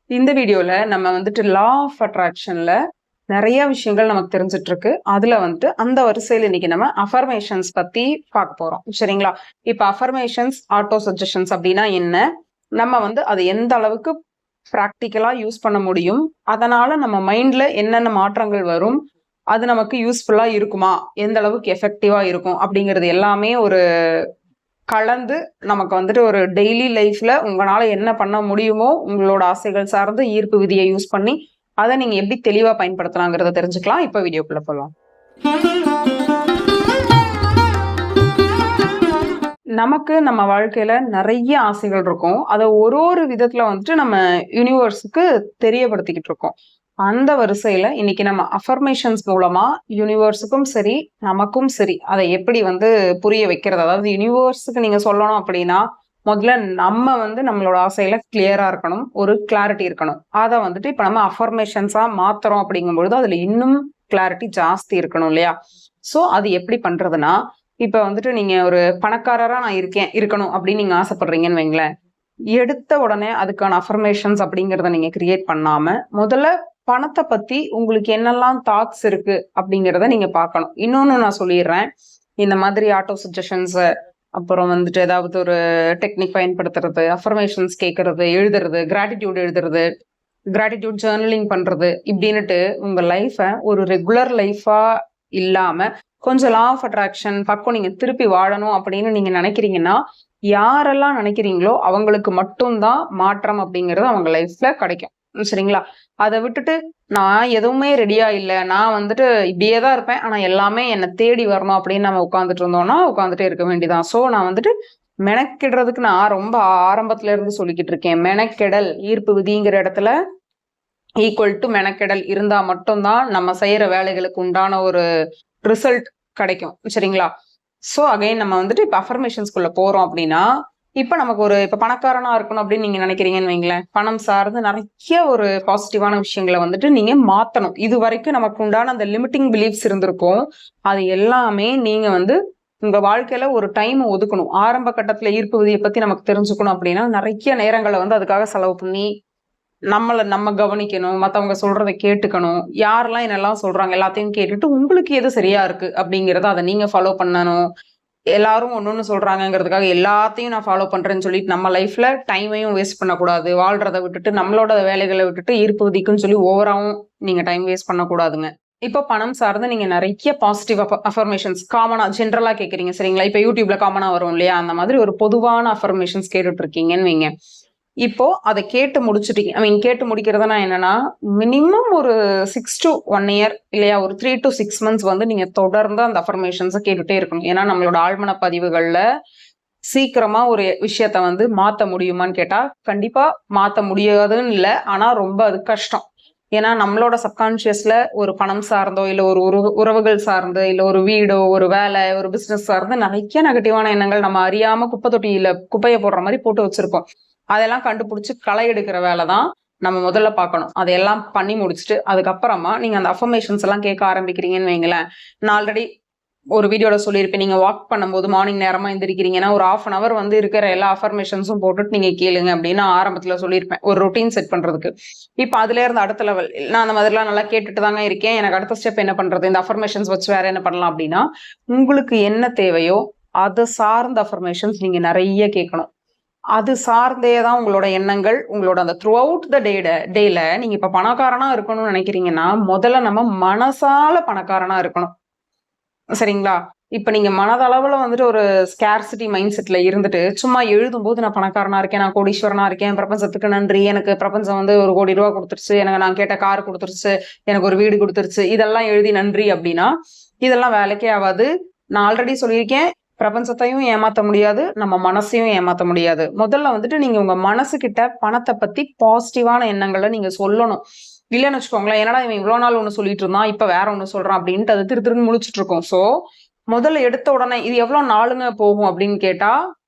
இந்த வீடியோல நம்ம வந்துட்டு லா ஆஃப் அட்ராக்ஷன்ல நிறைய விஷயங்கள் நமக்கு தெரிஞ்சிட்டு இருக்கு. அதுல வந்துட்டு அந்த வரிசையில இன்னைக்கு நம்ம அஃபர்மேஷன்ஸ் பத்தி பார்க்க போறோம். சரிங்களா? இப்ப அஃபர்மேஷன்ஸ், ஆட்டோ சஜஷன்ஸ் அப்படின்னா என்ன? நம்ம வந்து அது எந்த அளவுக்கு பிராக்டிக்கலா யூஸ் பண்ண முடியும்? அதனால நம்ம மைண்ட்ல என்னென்ன மாற்றங்கள் வரும்? அது நமக்கு யூஸ்ஃபுல்லா இருக்குமா? எந்த அளவுக்கு எஃபெக்டிவா இருக்கும்? அப்படிங்கிறது எல்லாமே ஒரு கலந்து நமக்கு வந்துட்டு ஒரு டெய்லி லைஃப்ல உங்களால என்ன பண்ண முடியுமோ உங்களோட ஆசைகள் சார்ந்து ஈர்ப்பு விதியை யூஸ் பண்ணி அதை நீங்க எப்படி தெளிவா பயன்படுத்தலாங்கிறத தெரிஞ்சுக்கலாம். இப்ப வீடியோக்குள்ள போகலாம். நமக்கு நம்ம வாழ்க்கையில நிறைய ஆசைகள் இருக்கும். அதை ஒரு விதத்துல வந்துட்டு நம்ம யூனிவர்ஸுக்கு தெரியப்படுத்திக்கிட்டு இருக்கோம். அந்த வரிசையில இன்னைக்கு நம்ம அஃபர்மேஷன்ஸ் மூலமா யூனிவர்ஸுக்கும் சரி நமக்கும் சரி அதை எப்படி வந்து புரிய வைக்கிறது, அதாவது யூனிவர்ஸுக்கு நீங்க சொல்லணும் அப்படின்னா முதல்ல நம்ம வந்து நம்மளோட ஆசையில கிளியரா இருக்கணும், ஒரு கிளாரிட்டி இருக்கணும். அதை வந்துட்டு இப்ப நம்ம அஃபர்மேஷன்ஸா மாத்துறோம் அப்படிங்கும்பொழுது அதுல இன்னும் கிளாரிட்டி ஜாஸ்தி இருக்கணும் இல்லையா? சோ அது எப்படி பண்றதுன்னா, இப்ப வந்துட்டு நீங்க ஒரு பணக்காரரா நான் இருக்கணும் அப்படின்னு நீங்க ஆசைப்படுறீங்கன்னு வைங்களேன். எடுத்த உடனே அதுக்கான அஃபர்மேஷன்ஸ் அப்படிங்கறத நீங்க கிரியேட் பண்ணாம முதல்ல பணத்தை பத்தி உங்களுக்கு என்னெல்லாம் தாட்ஸ் இருக்கு அப்படிங்கிறத நீங்க பார்க்கணும். இன்னொன்னு நான் சொல்லிடுறேன். இந்த மாதிரி ஆட்டோ சஜஷன்ஸ், அப்புறம் வந்துட்டு ஏதாவது ஒரு டெக்னிக் பயன்படுத்துறது, அஃபர்மேஷன்ஸ் கேட்கறது, எழுதுறது, கிராட்டிடியூட் எழுதுறது, கிராட்டிடியூட் ஜேர்னலிங் பண்றது இப்படின்னுட்டு உங்க லைஃபை ஒரு ரெகுலர் லைஃபா இல்லாம கொஞ்சம் லா ஆஃப் அட்ராக்ஷன் பக்கம் நீங்க திருப்பி வாழணும் அப்படின்னு நீங்க நினைக்கிறீங்கன்னா, யாரெல்லாம் நினைக்கிறீங்களோ அவங்களுக்கு மட்டும்தான் மாற்றம் அப்படிங்கிறது அவங்க லைஃப்ல கிடைக்கும். சரிங்களா? அதை விட்டுட்டு நான் எதுவுமே ரெடியா இல்லை, நான் வந்துட்டு இப்படியே தான் இருப்பேன், ஆனா எல்லாமே என்னை தேடி வரணும் அப்படின்னு நம்ம உட்காந்துட்டு இருந்தோம்னா உட்காந்துட்டே இருக்க வேண்டியதான். சோ நான் வந்துட்டு மெனக்கெடுறதுக்கு நான் ரொம்ப ஆரம்பத்துல இருந்து சொல்லிக்கிட்டு இருக்கேன். மெனக்கெடல் ஈர்ப்பு விதிங்கிற இடத்துல ஈக்குவல் டு மெனக்கெடல் இருந்தா மட்டும்தான் நம்ம செய்யற வேலைகளுக்கு உண்டான ஒரு ரிசல்ட் கிடைக்கும். சரிங்களா? சோ அகைன் நம்ம வந்துட்டு இப்ப அஃபர்மேஷன்ஸ்குள்ள போறோம் அப்படின்னா, இப்ப நமக்கு ஒரு இப்ப பணக்காரனா இருக்கணும் அப்படின்னு நீங்க நினைக்கிறீங்கன்னு வைங்களேன். பணம் சார்ந்து நிறைய ஒரு பாசிட்டிவான விஷயங்களை வந்துட்டு நீங்க மாத்தணும். இது வரைக்கும் நமக்கு உண்டான அந்த லிமிட்டிங் பிலீஃப்ஸ் இருந்திருக்கும். அது எல்லாமே நீங்க வந்து உங்க வாழ்க்கையில ஒரு டைம் ஒதுக்கணும். ஆரம்ப கட்டத்துல ஈர்ப்பு விதியை பத்தி நமக்கு தெரிஞ்சுக்கணும் அப்படின்னா நிறைய நேரங்களை வந்து அதுக்காக செலவு பண்ணி நம்ம கவனிக்கணும், மத்தவங்க சொல்றதை கேட்டுக்கணும். யாரெல்லாம் என்னெல்லாம் சொல்றாங்க எல்லாத்தையும் கேட்டுட்டு உங்களுக்கு எது சரியா இருக்கு அப்படிங்கிறத அதை நீங்க ஃபாலோ பண்ணணும். எல்லாரும் ஒன்னொன்னு சொல்றாங்கிறதுக்காக எல்லாத்தையும் நான் ஃபாலோ பண்றேன்னு சொல்லிட்டு நம்ம லைஃப்ல டைமையும் வேஸ்ட் பண்ணக்கூடாது. வாழ்றதை விட்டுட்டு நம்மளோட வேலைகளை விட்டுட்டு ஈர்ப்பு விதிக்குன்னு சொல்லி ஓவராவும் நீங்க டைம் வேஸ்ட் பண்ணக்கூடாதுங்க. இப்போ பணம் சார்ந்து நீங்க நிறைய பாசிட்டிவ் அஃபர்மேஷன்ஸ் காமனா ஜென்ரலா கேக்குறீங்க. சரிங்களா? இப்ப யூடியூப்ல காமனா வரும் இல்லையா? அந்த மாதிரி ஒரு பொதுவான அஃபர்மேஷன்ஸ் கேட்டுட்டு இருக்கீங்கன்னு வைங்க. இப்போ அதை கேட்டு முடிச்சுட்டீங்க. கேட்டு முடிக்கிறதுனா என்னன்னா, மினிமம் ஒரு 6 to 1 year இல்லையா, ஒரு 3 to 6 months வந்து நீங்க தொடர்ந்து அந்த அஃபர்மேஷன்ஸை கேட்டுட்டே இருக்கணும். ஏன்னா நம்மளோட ஆழ்மன பதிவுகள்ல சீக்கிரமா ஒரு விஷயத்த வந்து மாத்த முடியுமான்னு கேட்டா கண்டிப்பா மாத்த முடியாதுன்னு இல்லை, ஆனா ரொம்ப அது கஷ்டம். ஏன்னா நம்மளோட சப்கான்சியஸ்ல ஒரு பணம் சார்ந்தோ இல்ல ஒரு உறவுகள் சார்ந்து இல்ல ஒரு வீடோ ஒரு வேலை ஒரு பிசினஸ் சார்ந்து நிறைய நெகட்டிவான எண்ணங்கள் நம்ம அறியாம குப்பை தொட்டியில குப்பையை போடுற மாதிரி போட்டு வச்சிருப்போம். அதெல்லாம் கண்டுபிடிச்சு களை எடுக்கிற வேலை தான் நம்ம முதல்ல பார்க்கணும். அதையெல்லாம் பண்ணி முடிச்சுட்டு அதுக்கப்புறமா நீங்க அந்த அஃபர்மேஷன்ஸ் எல்லாம் கேட்க ஆரம்பிக்கிறீங்கன்னு வைங்களேன். நான் ஆல்ரெடி ஒரு வீடியோல சொல்லியிருப்பேன். நீங்க வாக் பண்ணும்போது மார்னிங் நேரமா எந்திரிக்கிறீங்கன்னா ஒரு 1/2 hour வந்து இருக்கிற எல்லா அஃபர்மேஷன்ஸும் போட்டுட்டு நீங்க கேளுங்க அப்படின்னு ஆரம்பத்துல சொல்லியிருப்பேன், ஒரு ரொட்டீன் செட் பண்றதுக்கு. இப்ப அதுல இருந்து அடுத்த லெவல் நான் அந்த மாதிரிலாம் நல்லா கேட்டுட்டு தாங்க இருக்கேன். எனக்கு அடுத்த ஸ்டெப் என்ன பண்றது, இந்த அஃபர்மேஷன்ஸ் வச்சு வேற என்ன பண்ணலாம் அப்படின்னா, உங்களுக்கு என்ன தேவையோ அதை சார்ந்த அஃபர்மேஷன்ஸ் நீங்க நிறைய கேட்கணும். அது சார்ந்தே தான் உங்களோட எண்ணங்கள், உங்களோட அந்த த்ரூ அவுட் த டேல நீங்க இப்ப பணக்காரனா இருக்கணும்னு நினைக்கிறீங்கன்னா முதல்ல நம்ம மனசால பணக்காரனா இருக்கணும். சரிங்களா? இப்ப நீங்க மனதளவுல வந்துட்டு ஒரு ஸ்கேர்சிட்டி மைண்ட் செட்ல இருந்துட்டு சும்மா எழுதும்போது நான் பணக்காரனா இருக்கேன், நான் கோடீஸ்வரனா இருக்கேன், பிரபஞ்சத்துக்கு நன்றி, எனக்கு பிரபஞ்சம் வந்து 1 கோடி ரூபாய் கொடுத்துருச்சு, எனக்கு நான் கேட்ட கார் கொடுத்துருச்சு, எனக்கு ஒரு வீடு கொடுத்துருச்சு, இதெல்லாம் எழுதி நன்றி அப்படின்னா இதெல்லாம் வேலைக்கே ஆகாது. நான் ஆல்ரெடி சொல்லியிருக்கேன், பிரபஞ்சத்தையும் ஏமாத்த முடியாது, நம்ம மனசையும் ஏமாத்த முடியாது. முதல்ல வந்துட்டு நீங்க உங்க மனசு கிட்ட பணத்தை பத்தி பாசிட்டிவான எண்ணங்களை நீங்க சொல்லணும். இல்லைன்னு வச்சுக்கோங்களேன், என்னடா இவன் இவ்வளவு நாள் ஒண்ணு சொல்லிட்டு இருந்தான் இப்ப வேற ஒண்ணு சொல்றான் அப்படின்ட்டு அது திருன்னு முழிச்சிட்டு இருக்கோம். சோ முதல்ல எடுத்த உடனே இது எவ்வளவு நாளுங்க போகும் அப்படின்னு கேட்டா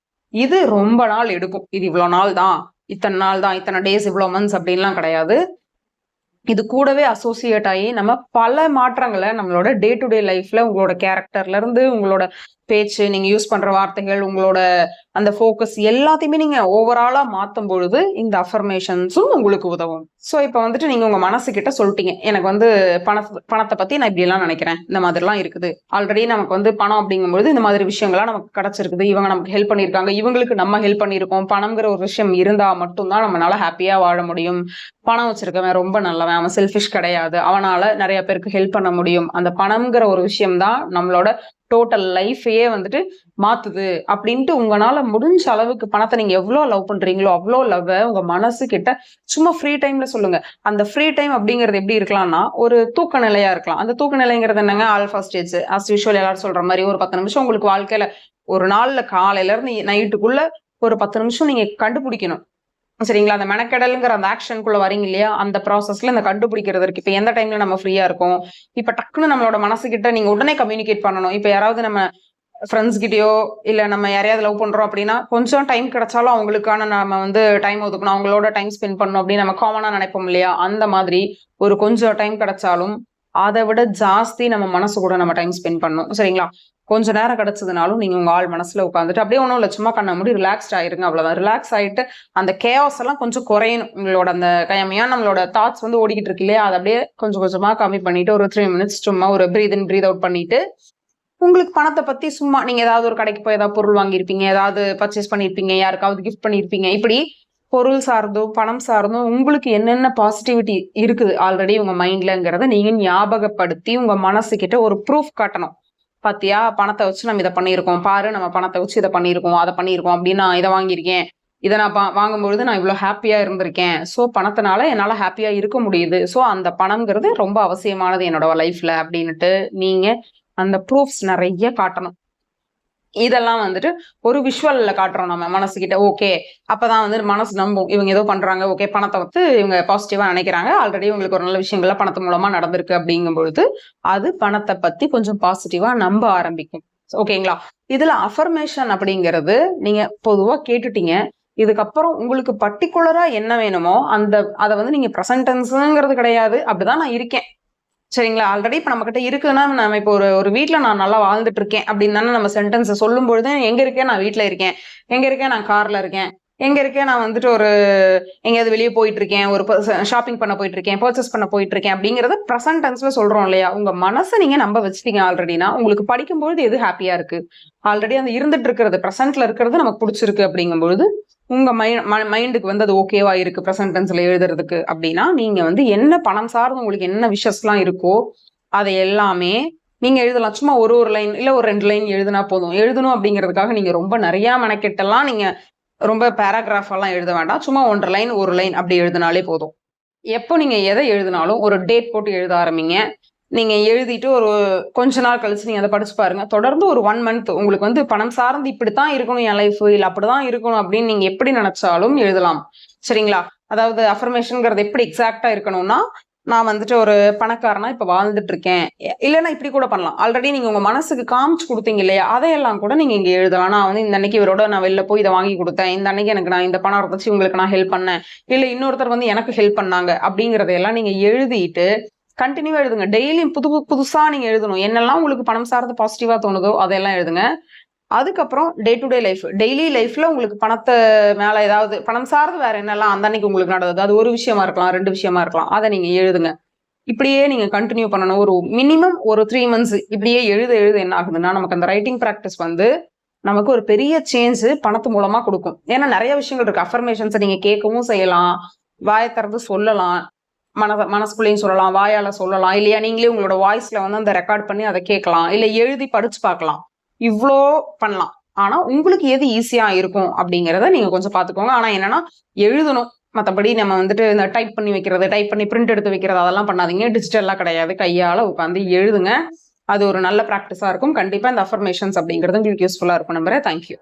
இது ரொம்ப நாள் எடுக்கும். இது இவ்வளவு நாள் தான், இத்தனை நாள் தான், இத்தனை டேஸ், இவ்வளவு மந்த்ஸ் அப்படின்லாம் கிடையாது. இது கூடவே அசோசியேட் ஆகி நம்ம பல மாற்றங்களை நம்மளோட டே டு டே லைஃப்ல உங்களோட கேரக்டர்ல இருந்து உங்களோட பேச்சு, நீங்க யூஸ் பண்ற வார்த்தைகள், உங்களோட அந்த ஃபோக்கஸ் எல்லாத்தையுமே நீங்க ஓவராலா மாத்தும் பொழுது இந்த அஃபர்மேஷன்ஸும் உங்களுக்கு உதவும். ஸோ இப்ப வந்துட்டு நீங்க உங்க மனசுகிட்ட சொல்லிட்டீங்க, எனக்கு வந்து பணத்தை பத்தி நான் இப்படி எல்லாம் நினைக்கிறேன், இந்த மாதிரிலாம் இருக்குது. ஆல்ரெடி நமக்கு வந்து பணம் அப்படிங்கும்போது இந்த மாதிரி விஷயங்கள்லாம் நமக்கு கிடைச்சிருக்குது, இவங்க நமக்கு ஹெல்ப் பண்ணியிருக்காங்க, இவங்களுக்கு நம்ம ஹெல்ப் பண்ணியிருக்கோம். பணம்ங்கிற ஒரு விஷயம் இருந்தா மட்டும்தான் நம்மளால ஹாப்பியா வாழ முடியும். பணம் வச்சிருக்கவன் ரொம்ப நல்லவன், அவன் செல்ஃபிஷ் கிடையாது, அவனால நிறைய பேருக்கு ஹெல்ப் பண்ண முடியும். அந்த பணம்ங்கிற ஒரு விஷயம் தான் நம்மளோட டோட்டல் லைஃபையே வந்துட்டு மாத்துது அப்படின்ட்டு உங்களால முடிஞ்ச அளவுக்கு பணத்தை நீங்க எவ்வளவு லவ் பண்றீங்களோ அவ்வளோ லவ் உங்க மனசு கிட்ட சும்மா ஃப்ரீ டைம்ல சொல்லுங்க. அந்த ஃப்ரீ டைம் அப்படிங்கிறது எப்படி இருக்கலாம்னா ஒரு தூக்க நிலையா இருக்கலாம். அந்த தூக்க நிலைங்கிறது என்னங்க, ஆல்ஃபா ஸ்டேஜ். அஸ் யூஷுவல் எல்லாரும் சொல்ற மாதிரி ஒரு 10 நிமிஷம் உங்களுக்கு வாழ்க்கையில ஒரு நாள்ல காலையில இருந்து நைட்டுக்குள்ள ஒரு 10 நிமிஷம் நீங்க கண்டுபிடிக்கணும். சரிங்களா? அந்த மெனக்கெடலுங்கிற அந்த ஆக்ஷனுக்குள்ள வரீங்க இல்லையா, அந்த ப்ராசஸ்ல இந்த கண்டுபிடிக்கிறது இருக்கு. இப்ப எந்த டைம்ல நம்ம ஃப்ரீயா இருக்கோம், இப்ப டக்குன்னு நம்மளோட மனசுகிட்ட நீங்க உடனே கம்யூனிகேட் பண்ணணும். இப்ப யாராவது நம்ம ஃப்ரெண்ட்ஸ் கிட்டயோ இல்ல நம்ம யாரையாவது லவ் பண்றோம் அப்படின்னா கொஞ்சம் டைம் கிடைச்சாலும் அவங்களுக்கான நம்ம வந்து டைம் ஒதுக்கணும், அவங்களோட டைம் ஸ்பெண்ட் பண்ணணும் அப்படின்னு நம்ம காமனா நினைப்போம் இல்லையா, அந்த மாதிரி ஒரு கொஞ்சம் டைம் கிடைச்சாலும் அதை விட ஜாஸ்தி நம்ம மனசு கூட நம்ம டைம் ஸ்பெண்ட் பண்ணணும். சரிங்களா? கொஞ்ச நேரம் கிடைச்சதுனாலும் நீங்க உங்க ஆள் மனசுல உட்காந்துட்டு அப்படியே ஒன்றும் இல்லை, சும்மா கண்ண மூடி ரிலாக்ஸ்ட் ஆயிருங்க, அவ்வளவுதான். ரிலாக்ஸ் ஆயிட்டு அந்த கேஆஸ் எல்லாம் கொஞ்சம் குறையணும். உங்களோட அந்த கையமையா நம்மளோட தாட்ஸ் வந்து ஓடிக்கிட்டு இருக்கு இல்லையா, அதை அப்படியே கொஞ்சம் கொஞ்சமா கம்மி பண்ணிட்டு ஒரு 3 மினிட்ஸ் சும்மா ஒரு பிரீத் இன் பிரீத் அவுட் பண்ணிட்டு உங்களுக்கு பணத்தை பத்தி சும்மா நீங்க ஏதாவது ஒரு கடைக்கு போய் ஏதாவது பொருள் வாங்கியிருப்பீங்க, ஏதாவது பர்ச்சேஸ் பண்ணியிருப்பீங்க, யாருக்காவது கிஃப்ட் பண்ணியிருப்பீங்க, இப்படி பொருள் சார்ந்தும் பணம் சார்ந்தும் உங்களுக்கு என்னென்ன பாசிட்டிவிட்டி இருக்குது ஆல்ரெடி உங்க மைண்ட்லங்கிறத நீங்க ஞாபகப்படுத்தி உங்க மனசு கிட்ட ஒரு ப்ரூஃப் காட்டணும். பாத்தியா, பணத்தை வச்சு நம்ம இதை பண்ணியிருக்கோம், பாரு நம்ம பணத்தை வச்சு இதை பண்ணியிருக்கோம், அதை பண்ணியிருக்கோம், அப்படின்னு நான் இதை வாங்கியிருக்கேன், இதை நான் வாங்கும்பொழுது நான் இவ்வளவு ஹாப்பியா இருந்திருக்கேன், ஸோ பணத்தினால என்னால ஹாப்பியா இருக்க முடியுது, ஸோ அந்த பணம்ங்கிறது ரொம்ப அவசியமானது என்னோட லைஃப்ல அப்படின்னுட்டு நீங்க அந்த ப்ரூஃப்ஸ் நிறைய காட்டணும். இதெல்லாம் வந்துட்டு ஒரு விஷுவல்ல காட்டுறோம் நம்ம மனசுகிட்ட. ஓகே, அப்பதான் வந்து மனசு நம்பும், இவங்க ஏதோ பண்றாங்க, ஓகே பணத்தை வந்து இவங்க பாசிட்டிவா நினைக்கிறாங்க, ஆல்ரெடி இவங்களுக்கு ஒரு நல்ல விஷயங்கள்ல பணத்து மூலமா நடந்திருக்கு அப்படிங்கும் பொழுது அது பணத்தை பத்தி கொஞ்சம் பாசிட்டிவா நம்ப ஆரம்பிக்கும். ஓகேங்களா? இதுல அஃபர்மேஷன் அப்படிங்கிறது நீங்க பொதுவா கேட்டுட்டீங்க. இதுக்கப்புறம் உங்களுக்கு பர்டிகுலரா என்ன வேணுமோ அதை வந்து நீங்க ப்ரெசன்டென்ஸ்ங்கிறது கிடையாது, அப்படிதான் நான் இருக்கேன், சரிங்களா? ஆல்ரெடி இப்ப நம்ம கிட்ட இருக்குன்னா நம்ம இப்போ ஒரு வீட்டுல நான் நல்லா வாழ்ந்துட்டு இருக்கேன் அப்படின்னு தானே நம்ம சென்டென்ஸை சொல்லும் பொழுது, எங்க இருக்கேன், நான் வீட்டுல இருக்கேன், எங்க இருக்கேன், நான் கார்ல இருக்கேன், எங்க இருக்கேன், நான் வந்துட்டு ஒரு எங்கேயாவது வெளியே போயிட்டு இருக்கேன், ஒரு ஷாப்பிங் பண்ண போயிட்டு இருக்கேன், பர்ச்சேஸ் பண்ண போயிட்டு இருக்கேன் அப்படிங்கறத ப்ரெசன்ட் டென்ஸ்ல சொல்றோம் இல்லையா? உங்க மனசை நீங்க நம்ப வச்சுட்டீங்க ஆல்ரெடினா உங்களுக்கு படிக்கும்பொழுது எது ஹாப்பியா இருக்கு, ஆல்ரெடி அந்த இருந்துட்டு இருக்கிறது ப்ரெசென்ட்ல இருக்கிறது நமக்கு பிடிச்சிருக்கு அப்படிங்கும்பொழுது உங்க மைண்டுக்கு வந்து அது ஓகேவா இருக்கு ப்ரெசென்ட் டென்ஸ்ல எழுதுறதுக்கு அப்படின்னா நீங்க வந்து என்ன பணம் சார்ந்து உங்களுக்கு என்ன விஷஸ் எல்லாம் இருக்கோ அதை எல்லாமே நீங்க எழுதலாம். சும்மா ஒரு லைன் இல்ல ஒரு 2 லைன் எழுதுனா போதும். எழுதணும் அப்படிங்கிறதுக்காக நீங்க ரொம்ப நிறைய மெனக்கெட்டெல்லாம் நீங்க ரொம்ப பேராகிராஃப் எல்லாம் எழுத வேண்டாம். சும்மா 1 லைன் 1 லைன் அப்படி எழுதினாலே போதும். எப்போ நீங்க எதை எழுதினாலும் ஒரு டேட் போட்டு எழுத ஆரம்பிங்க. நீங்க எழுதிட்டு ஒரு கொஞ்ச நாள் கழிச்சு நீங்க அதை படிச்சு பாருங்க. தொடர்ந்து ஒரு 1 மந்த் உங்களுக்கு வந்து பணம் சார்ந்து இப்படித்தான் இருக்கணும் என் லைஃப், இல்ல அப்படிதான் இருக்கணும் அப்படின்னு நீங்க எப்படி நினைச்சாலும் எழுதலாம். சரிங்களா? அதாவது அஃபர்மேஷன்ங்கிறது எப்படி எக்ஸாக்டா இருக்கணும்னா, நான் வந்துட்டு ஒரு பணக்காரனா இப்ப வாழ்ந்துட்டு இருக்கேன், இல்லைன்னா இப்படி கூட பண்ணலாம். ஆல்ரெடி நீங்க உங்க மனசுக்கு காமிச்சு கொடுத்தீங்க இல்லையா, அதையெல்லாம் கூட நீங்க இங்க எழுதலாம். நான் வந்து இந்த அன்னைக்கு இவரோட நான் வெளில போய் இதை வாங்கி கொடுத்தேன், இந்த அன்னைக்கு எனக்கு நான் இந்த பணம் வச்சு உங்களுக்கு நான் ஹெல்ப் பண்ணேன், இல்ல இன்னொருத்தர் வந்து எனக்கு ஹெல்ப் பண்ணாங்க அப்படிங்கறதையெல்லாம் நீங்க எழுதிட்டு கண்டினியூவா எழுதுங்க. டெய்லியும் புதுசா நீங்க எழுதணும். என்னெல்லாம் உங்களுக்கு பணம் சார்ந்து பாசிட்டிவா தோணுதோ அதெல்லாம் எழுதுங்க. அதுக்கப்புறம் day to day life, daily லைஃப்ல உங்களுக்கு பணத்தை மேல ஏதாவது பணம் சார்ந்து வேற என்னெல்லாம் அந்த அன்னைக்கு உங்களுக்கு நடந்தது, அது ஒரு விஷயமா இருக்கலாம், 2 விஷயமா இருக்கலாம், அதை நீங்க எழுதுங்க. இப்படியே நீங்க கண்டினியூ பண்ணணும். ஒரு மினிமம் ஒரு 3 மந்த்ஸ் இப்படியே எழுத என்ன ஆகுதுன்னா நமக்கு அந்த ரைட்டிங் ப்ராக்டிஸ் வந்து நமக்கு ஒரு பெரிய சேஞ்ச் பணத்து மூலமா கொடுக்கும். ஏன்னா நிறைய விஷயங்கள் இருக்கு. அஃபர்மேஷன்ஸை நீங்க கேட்கவும் செய்யலாம், வாயை திறந்து சொல்லலாம், மனசுக்குள்ளேயும் சொல்லலாம், வாயால சொல்லலாம், இல்லையா நீங்களே உங்களோட வாய்ஸ்ல வந்து அந்த ரெக்கார்ட் பண்ணி அதை கேட்கலாம், இல்ல எழுதி படிச்சு பார்க்கலாம். இவ்வளோ பண்ணலாம். ஆனா உங்களுக்கு எது ஈஸியா இருக்கும் அப்படிங்கிறத நீங்க கொஞ்சம் பாத்துக்கோங்க. ஆனா என்னன்னா எழுதணும், மற்றபடி நம்ம வந்துட்டு இந்த டைப் பண்ணி வைக்கிறது, டைப் பண்ணி பிரிண்ட் எடுத்து வைக்கிறது அதெல்லாம் பண்ணாதீங்க. டிஜிட்டல்லாம் கிடையாது, கையால உட்காந்து எழுதுங்க. அது ஒரு நல்ல ப்ராக்டிஸா இருக்கும். கண்டிப்பா இந்த அஃபர்மேஷன்ஸ் அப்படிங்கிறது உங்களுக்கு யூஸ்ஃபுல்லா இருக்கும் நம்புறேன். தேங்க்யூ.